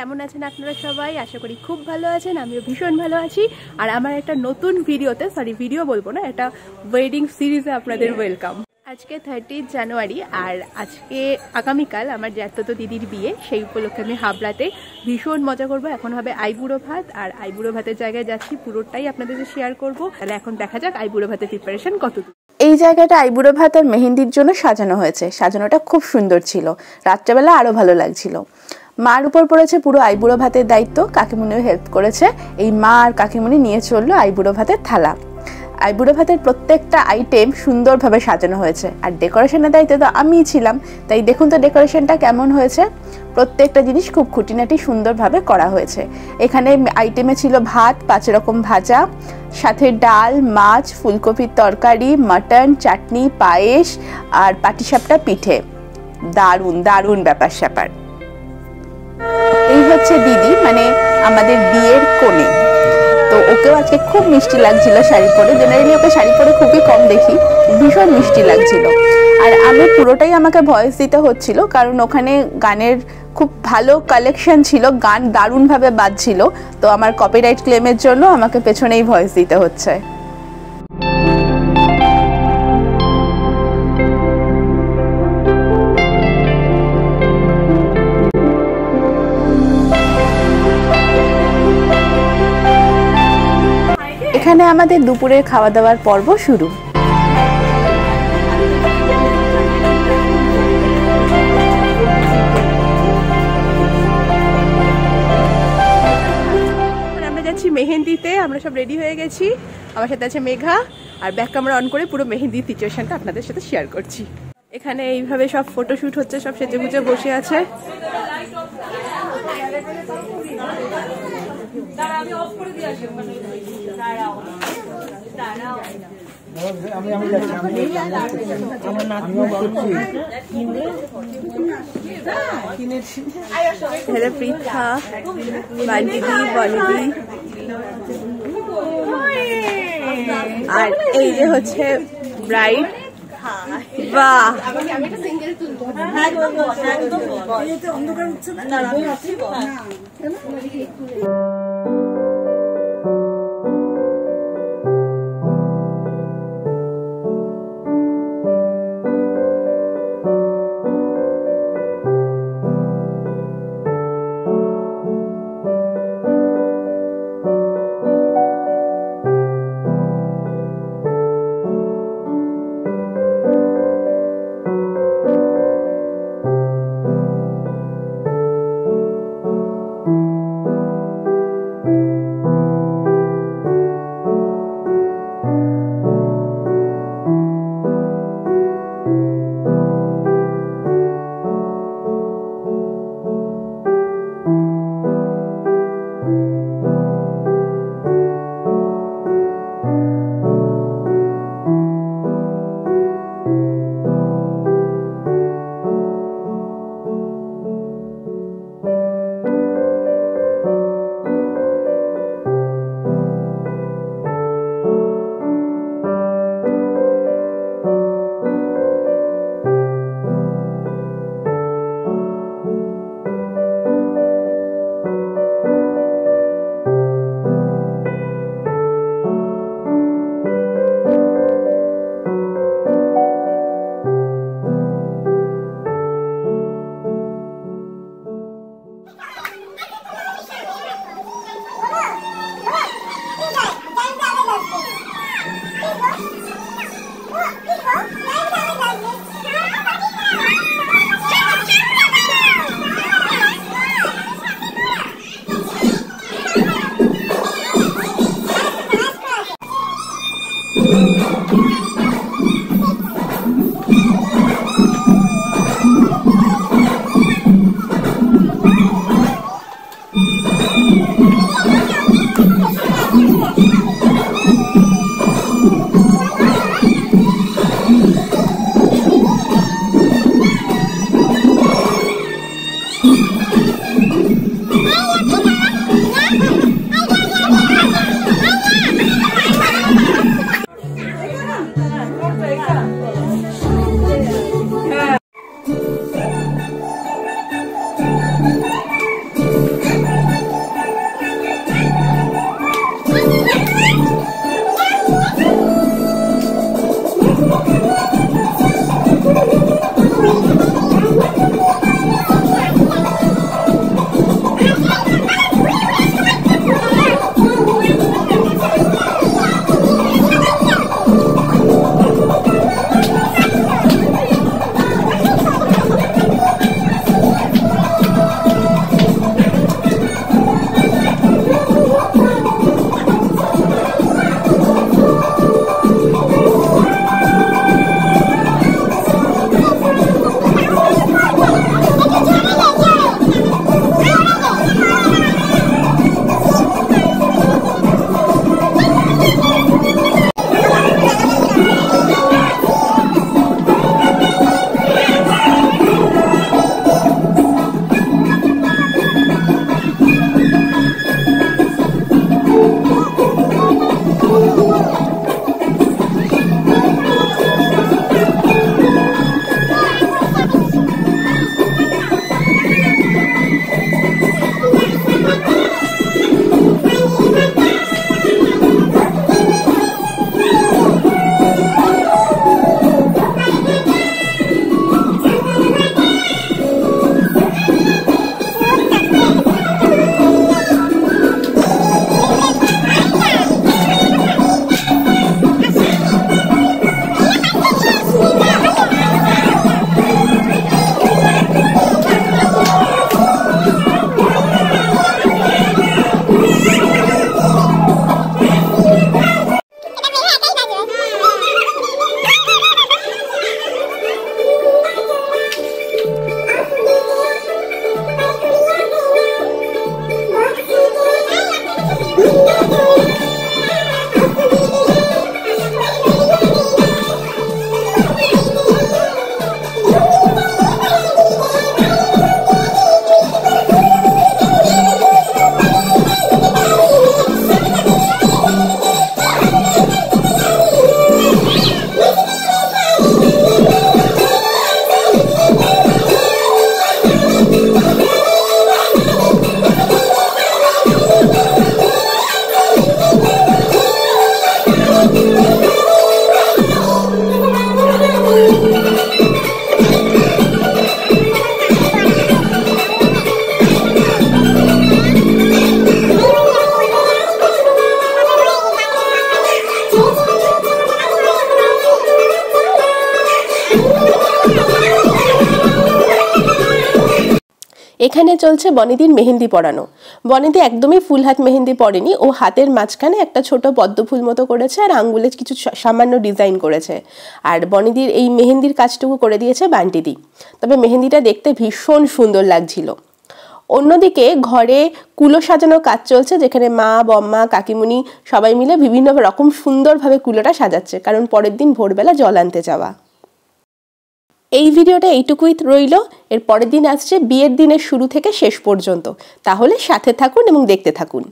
কেমন আছেন আপনারা সবাই? আশা করি খুব ভালো আছেন, আমিও ভীষণ ভালো আছি। আর আমার একটা নতুন ভিডিও বলবো না, একটা ওয়েডিং সিরিজে আপনাদের ওয়েলকাম। আজকে 30 জানুয়ারি আর আজকে আগামীকাল আমার জ্যাঠতো দিদির বিয়ে। সেই উপলক্ষে আমি হাবড়াতে ভীষণ মজা করব। এখন হবে আইবুড়ো ভাত, আর আইবুড়ো ভাতের জায়গায় যাচ্ছি, পুরোটাই আপনাদের শেয়ার করব। তাহলে এখন দেখা যাক আইবুড়ো ভাতের প্রিপারেশন কতদূর। এই জায়গাটা আইবুড়ো ভাত আর মেহেন্দির জন্য সাজানো হয়েছে। সাজানোটা খুব সুন্দর ছিল, রাত্রেবেলা আরো ভালো লাগছিল। মার উপর পড়েছে পুরো আইবুড়ো ভাতের দায়িত্ব, কাকিমুনিও হেল্প করেছে। এই মা আর কাকিমুনি নিয়ে চললো আইবুড়ো ভাতের থালা। আইবুড়ো ভাতের প্রত্যেকটা আইটেম সুন্দরভাবে সাজানো হয়েছে, আর ডেকোরেশনের দায়িত্ব তো আমিই ছিলাম। তাই দেখুন তো ডেকোরেশনটা কেমন হয়েছে। প্রত্যেকটা জিনিস খুব খুঁটিনাটি সুন্দরভাবে করা হয়েছে। এখানে আইটেমে ছিল ভাত, 5 রকম ভাজা, সাথে ডাল, মাছ, ফুলকপির তরকারি, মাটন, চাটনি, পায়েস আর পাটিসাপটা পিঠে। দারুণ দারুণ ব্যাপার স্যাপার। এই হচ্ছে দিদি, মানে আমাদের বিয়ের কনে। তো ওকেও আজকে খুব মিষ্টি লাগছিল শাড়ি পরে। জেনারেলি ওকে শাড়ি পরে খুবই কম দেখি, ভীষণ মিষ্টি লাগছিল। আর আমি পুরোটাই আমাকে ভয়েস দিতে হচ্ছিল, কারণ ওখানে গানের খুব ভালো কালেকশন ছিল, গান দারুণভাবে বাজছিল। তো আমার কপিরাইট ক্লেমের জন্য আমাকে পেছনেই ভয়েস দিতে হচ্ছে। এখানে আমাদের দুপুরের খাওয়া দাওয়ার পর্ব শুরু। আমরা যাচ্ছি মেহেন্দিতে, আমরা সব রেডি হয়ে গেছি। আমার সাথে আছে মেঘা, আর ব্যাক ক্যামেরা অন করে পুরো মেহেন্দির সিচুয়েশনটা আপনাদের সাথে শেয়ার করছি। এখানে এইভাবে সব ফটোশুট হচ্ছে, সব সেজে গুজে বসে আছে। হ্যালো পৃথা, বান্ডিদি, বলিদি, আর এই যে হচ্ছে ব্রাইড। বাহ, এখানে চলছে বনিদির মেহেন্দি পরানো। বনিদি একদমই ফুল হাত মেহেন্দি পরেনি, ও হাতের মাঝখানে একটা ছোট পদ্ম ফুল মতো করেছে আর আঙ্গুলে কিছু সামান্য ডিজাইন করেছে। আর বনিদির এই মেহেন্দির কাজটুকু করে দিয়েছে বান্টিদি। তবে মেহেন্দিটা দেখতে ভীষণ সুন্দর লাগছিল। অন্যদিকে ঘরে কুলো সাজানোর কাজ চলছে, যেখানে মা, বম্মা, কাকিমুনি সবাই মিলে বিভিন্ন রকম সুন্দরভাবে কুলোটা সাজাচ্ছে, কারণ পরের দিন ভোরবেলা জল আনতে যাওয়া। এই ভিডিওটা এইটুকুই রইল। এর পরের দিন আসছে বিয়ের দিনের শুরু থেকে শেষ পর্যন্ত। তাহলে সাথে থাকুন এবং দেখতে থাকুন।